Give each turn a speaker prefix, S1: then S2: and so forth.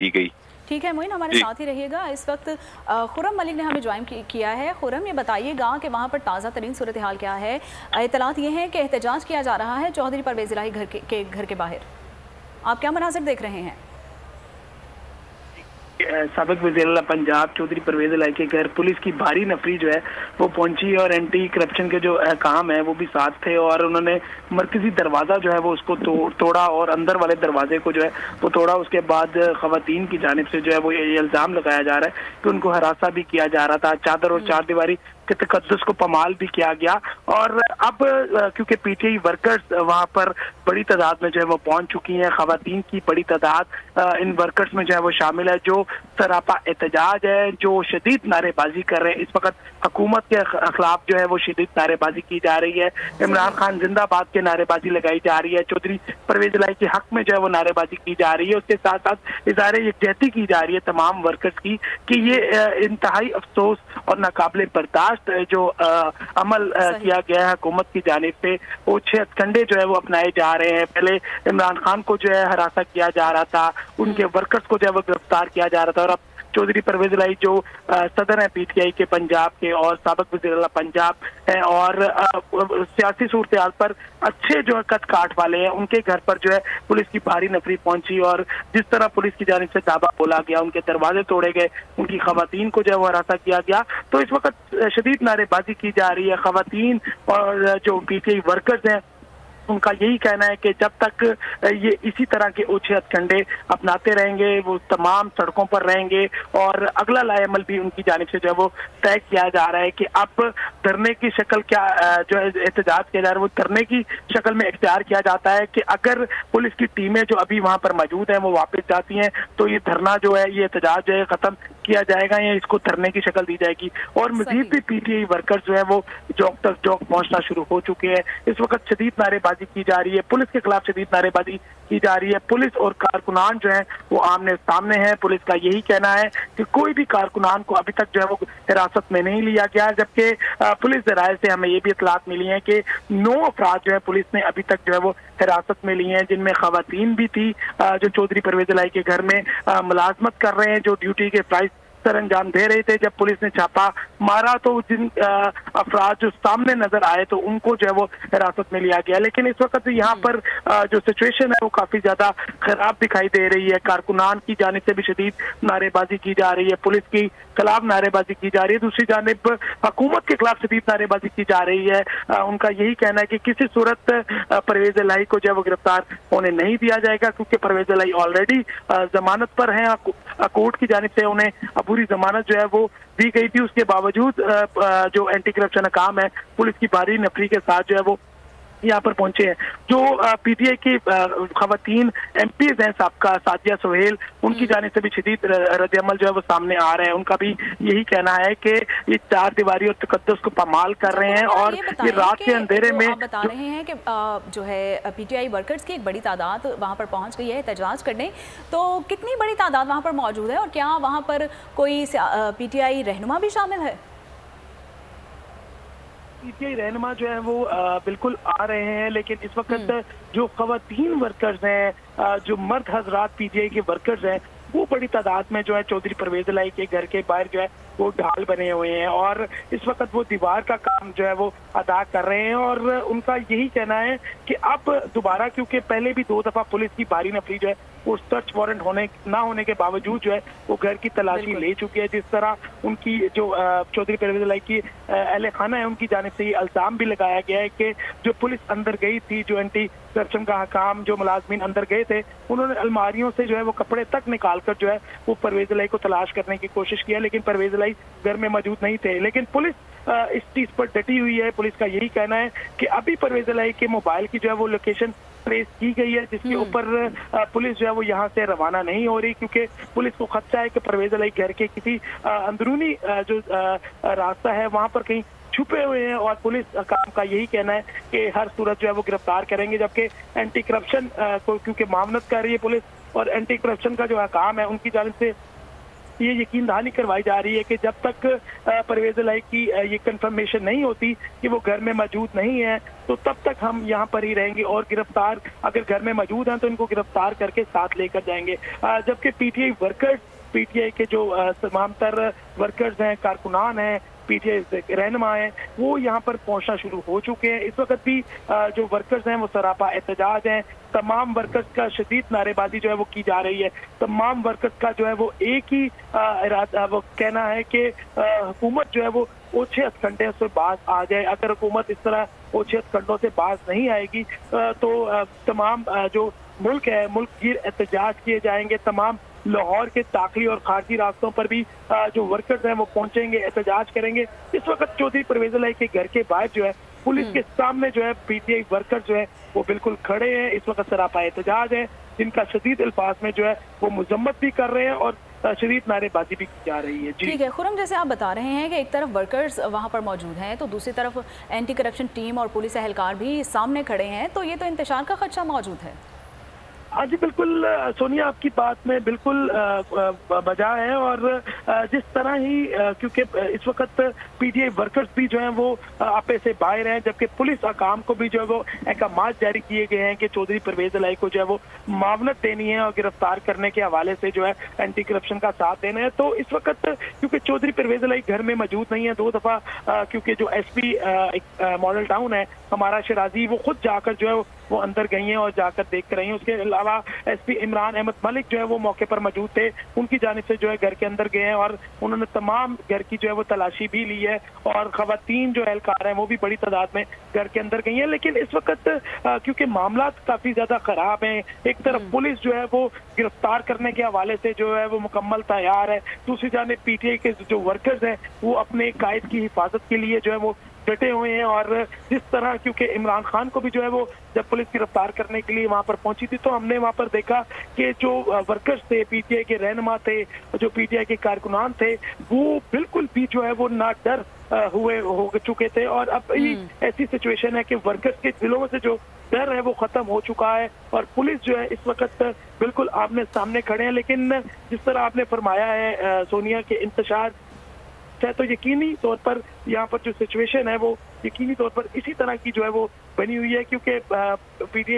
S1: की गई।
S2: ठीक है मोइन, हमारे साथ ही रहिएगा। इस वक्त खुरम मलिक ने हमें ज्वाइन किया है। खुरम, ये बताइएगा कि वहाँ पर ताज़ा तरीन सूरत हाल क्या है। इतलात ये है कि एहतजाज किया जा रहा है चौधरी परवेज़ इलाही घर के बाहर। आप क्या मनाज़िर देख रहे हैं?
S3: साबिक वज़ीर पंजाब चौधरी परवेज़ इलाही के घर पुलिस की भारी नफरी जो है वो पहुंची और एंटी करप्शन के जो काम है वो भी साथ थे और उन्होंने मरकजी दरवाज़ा जो है वो उसको तोड़ा और अंदर वाले दरवाजे को जो है वो तोड़ा। उसके बाद खवातीन की जानिब से जो है वो ये इल्ज़ाम लगाया जा रहा है कि उनको हरासा भी किया जा रहा था, चादर और चार दीवारी के तकद्दुस को पमाल भी किया गया। और अब क्योंकि पीटीआई वर्कर्स वहां पर बड़ी तादाद में जो है वो पहुंच चुकी हैं, खवातीन की बड़ी तादाद इन वर्कर्स में जो है वो शामिल है, जो सरापा एहतजाज है, जो शदीद नारेबाजी कर रहे हैं। इस वक्त हुकूमत के खिलाफ जो है वो शदीद नारेबाजी की जा रही है। इमरान खान जिंदाबाद के नारेबाजी लगाई जा रही है, चौधरी परवेज़ इलाही के हक में जो है वो नारेबाजी की जा रही है। उसके साथ साथ इज़हार यकजहती की जा रही है तमाम वर्कर्स की कि ये इंतहाई अफसोस और नाकाबिले बर्दाश्त जो अमल किया गया है हुकूमत की जानिब से, वो 6 हथकंडे जो है वो अपनाए जा रहे हैं। पहले इमरान खान को जो है हरासा किया जा रहा था, उनके वर्कर्स को जो है वो गिरफ्तार किया जा रहा था, और अब चौधरी परवेज़ इलाही जो सदर हैं पीटीआई के पंजाब के और साबिक वज़ीर आला पंजाब हैं और सियासी सूरत हाल पर अच्छे जो है कद काट वाले हैं, उनके घर पर जो है पुलिस की भारी नफरी पहुंची और जिस तरह पुलिस की जानिब से दावा बोला गया, उनके दरवाजे तोड़े गए, उनकी खवातीन को जो है वो हरासा किया गया। तो इस वक्त शदीद नारेबाजी की जा रही है। खवातीन और जो पीटीआई वर्कर्स हैं उनका यही कहना है कि जब तक ये इसी तरह के ओछे हथकंडे अपनाते रहेंगे, वो तमाम सड़कों पर रहेंगे। और अगला लाएमल भी उनकी जानिब से जो है वो तय किया जा रहा है कि अब धरने की शक्ल क्या जो है एहतजाज किया जा रहा है वो धरने की शक्ल में इख्तियार किया जाता है कि अगर पुलिस की टीमें जो अभी वहाँ पर मौजूद हैं वो वापस जाती हैं तो ये धरना जो है, ये एहतजाज जो है खत्म किया जाएगा या इसको धरने की शक्ल दी जाएगी। और मजीद भी पीटीआई वर्कर्स जो है वो चौक तक पहुंचना शुरू हो चुके हैं। इस वक्त शदीद नारेबाजी की जा रही है, पुलिस के खिलाफ शदीद नारेबाजी की जा रही है। पुलिस और कारकुनान जो है वो आमने सामने हैं। पुलिस का यही कहना है कि कोई भी कारकुनान को अभी तक जो है वो हिरासत में नहीं लिया गया, जबकि पुलिस जराये से हमें ये भी इतलात मिली है कि 9 अफराद जो है पुलिस ने अभी तक जो है वो हिरासत में ली हैं, जिनमें खवातीन भी थी जो चौधरी परवेज़ इलाही के घर में मुलाजमत कर रहे हैं, जो ड्यूटी के प्राइस सर अंजाम दे रहे थे। जब पुलिस ने छापा मारा तो जिन अफराद जो सामने नजर आए तो उनको जो है वो हिरासत में लिया गया। लेकिन इस वक्त यहाँ पर जो सिचुएशन है वो काफी ज्यादा खराब दिखाई दे रही है। कारकुनान की जानिब से भी शदीद नारेबाजी की जा रही है, पुलिस की खिलाफ नारेबाजी की जा रही है, दूसरी जानिब हुकूमत के खिलाफ शदीद नारेबाजी की जा रही है। उनका यही कहना है कि किसी सूरत परवेज़ इलाही को जो है वो गिरफ्तार होने नहीं दिया जाएगा, क्योंकि परवेज़ इलाही ऑलरेडी जमानत पर हैं। कोर्ट की जानिब से उन्हें पूरी जमानत जो है वो दी गई थी। उसके बावजूद जो एंटी करप्शन काम है पुलिस की भारी नफरी के साथ जो है वो यहाँ पर पहुंचे हैं। जो पीटीआई की खवातीन एमपीज हैं सबका सादिया सोहेल, उनकी जाने से भी शदीद रद्द-ए-अमल जो है वो सामने आ रहे हैं। उनका भी यही कहना है कि ये चार दीवारी और तकद्दुस को पमाल कर रहे हैं और ये रात के अंधेरे में
S2: आप बता रहे हैं कि जो है पीटीआई वर्कर्स की एक बड़ी तादाद वहाँ पर पहुँच गई है एहतजाज करने, तो कितनी बड़ी तादाद वहाँ पर मौजूद है और क्या वहाँ पर कोई पीटीआई रहनुमा भी शामिल है?
S3: पीटीआई रहनुमा जो है वो बिल्कुल आ रहे हैं, लेकिन इस वक्त जो खवातीन वर्कर्स हैं, जो मर्द हजरात पीटीआई के वर्कर्स हैं, वो बड़ी तादाद में जो है चौधरी परवेज़ इलाही के घर के बाहर जो है वो ढाल बने हुए हैं और इस वक्त वो दीवार का काम जो है वो अदा कर रहे हैं। और उनका यही कहना है कि अब दोबारा, क्योंकि पहले भी 2 दफा पुलिस की भारी नफरी जो है वो सर्च वारंट ना होने के बावजूद जो है वो घर की तलाशी ले चुकी है। जिस तरह उनकी जो चौधरी परवेज़ इलाही की अहले खाना है, उनकी जानिब से ये इल्जाम भी लगाया गया है कि जो पुलिस अंदर गई थी, जो एंटी करप्शन का काम जो मुलाजमीन अंदर गए थे, उन्होंने अलमारियों से जो है वो कपड़े तक निकाल कर जो है वो परवेज़ इलाही को तलाश करने की कोशिश किया, लेकिन परवेज़ इलाही घर में मौजूद नहीं थे। लेकिन पुलिस इस चीज पर डटी हुई है। पुलिस का यही कहना है कि अभी परवेज़ इलाही के मोबाइल की जो है वो लोकेशन ट्रेस की गई है, जिसके ऊपर पुलिस जो है वो यहाँ से रवाना नहीं हो रही, क्योंकि पुलिस को खदशा है कि परवेज़ इलाही घर के किसी अंदरूनी जो रास्ता है वहाँ पर कहीं छुपे हुए हैं। और पुलिस काम का यही कहना है कि हर सूरत जो है वो गिरफ्तार करेंगे, जबकि एंटी करप्शन को क्योंकि मामनत कर रही है पुलिस और एंटी करप्शन का जो काम है उनकी जानिब से ये यकीन दहानी करवाई जा रही है कि जब तक परवेज इलाही की ये कंफर्मेशन नहीं होती कि वो घर में मौजूद नहीं है तो तब तक हम यहाँ पर ही रहेंगे और गिरफ्तार अगर घर में मौजूद हैं तो इनको गिरफ्तार करके साथ लेकर जाएंगे। जबकि पीटीआई वर्कर्स, पीटीआई के जो तमाम तर वर्कर्स हैं, कारकुनान हैं, पीटीआई रहनुमा हैं, वो यहाँ पर पहुंचना शुरू हो चुके हैं। इस वक्त भी जो वर्कर्स हैं वो सरापा एहतजाज हैं। तमाम वर्कर्स का शदीद नारेबाजी जो है वो की जा रही है। तमाम वर्कर्स का जो है वो एक ही इरादा, वो कहना है कि हुकूमत जो है वो ओछे हथकंडे से बाज आ जाए। अगर हुकूमत इस तरह ओछे हथकंडों से बाज नहीं आएगी तो तमाम जो मुल्क है, मुल्क गिर एहतजाज किए जाएंगे। तमाम लाहौर के दाखिली और खारजी रास्तों पर भी जो वर्कर्स हैं वो पहुंचेंगे, एहतजाज करेंगे। इस वक्त चौधरी परवेज इलाही के घर के बाहर जो है पुलिस के सामने जो है पीटीआई वर्कर्स जो है वो बिल्कुल खड़े हैं। इस वक्त सरापा एहतजाज है, जिनका शदीद अल्फाज में जो है वो मजम्मत भी कर रहे हैं और शदीद नारेबाजी भी की जा रही है।
S2: ठीक है खुरम, जैसे आप बता रहे हैं कि एक तरफ वर्कर्स वहां पर मौजूद हैं तो दूसरी तरफ एंटी करप्शन टीम और पुलिस एहलकार भी सामने खड़े हैं, तो ये तो इंतशार का खदशा मौजूद है।
S3: हाँ जी बिल्कुल सोनिया, आपकी बात में बिल्कुल बजा है। और जिस तरह ही क्योंकि इस वक्त पीटीआई वर्कर्स भी जो हैं वो आपे से बाहर हैं, जबकि पुलिस हकाम को भी जो है वो अहकामात जारी किए गए हैं कि चौधरी परवेज इलाही को जो है वो मावनत देनी है और गिरफ्तार करने के हवाले से जो है एंटी करप्शन का साथ देना है। तो इस वक्त क्योंकि चौधरी परवेज इलाही घर में मौजूद नहीं है, 2 दफा क्योंकि जो एसपी मॉडल टाउन है हमारा शिराजी, वो खुद जाकर जो है वो अंदर गई हैं और जाकर देख कर रही हैं। उसके अलावा एसपी इमरान अहमद मलिक जो है वो मौके पर मौजूद थे, उनकी जानिब से जो है घर के अंदर गए हैं और उन्होंने तमाम घर की जो है वो तलाशी भी ली है और खवातीन जो एहलकार हैं वो भी बड़ी तादाद में घर के अंदर गई हैं। लेकिन इस वक्त क्योंकि मामला काफी ज्यादा खराब है, एक तरफ पुलिस जो है वो गिरफ्तार करने के हवाले से जो है वो मुकम्मल तैयार है, दूसरी जानिब पीटीआई के जो वर्कर्स हैं वो अपने कायद की हिफाजत के लिए जो है वो डटे हुए हैं। और जिस तरह क्योंकि इमरान खान को भी जो है वो जब पुलिस गिरफ्तार करने के लिए वहां पर पहुंची थी तो हमने वहां पर देखा कि जो वर्कर्स थे, पीटीआई के रहनुमा थे, जो पीटीआई के कारकुनान थे, वो बिल्कुल भी जो है वो ना डर हो चुके थे। और अब ऐसी सिचुएशन है कि वर्कर्स के दिलों में से जो डर है वो खत्म हो चुका है और पुलिस जो है इस वक्त बिल्कुल आमने सामने खड़े हैं। लेकिन जिस तरह आपने फरमाया है सोनिया के इंतशार है तो यकीनी तौर पर यहाँ पर जो सिचुएशन है वो यकीनी तौर पर इसी तरह की जो है वो बनी हुई है, क्योंकि पीटीआई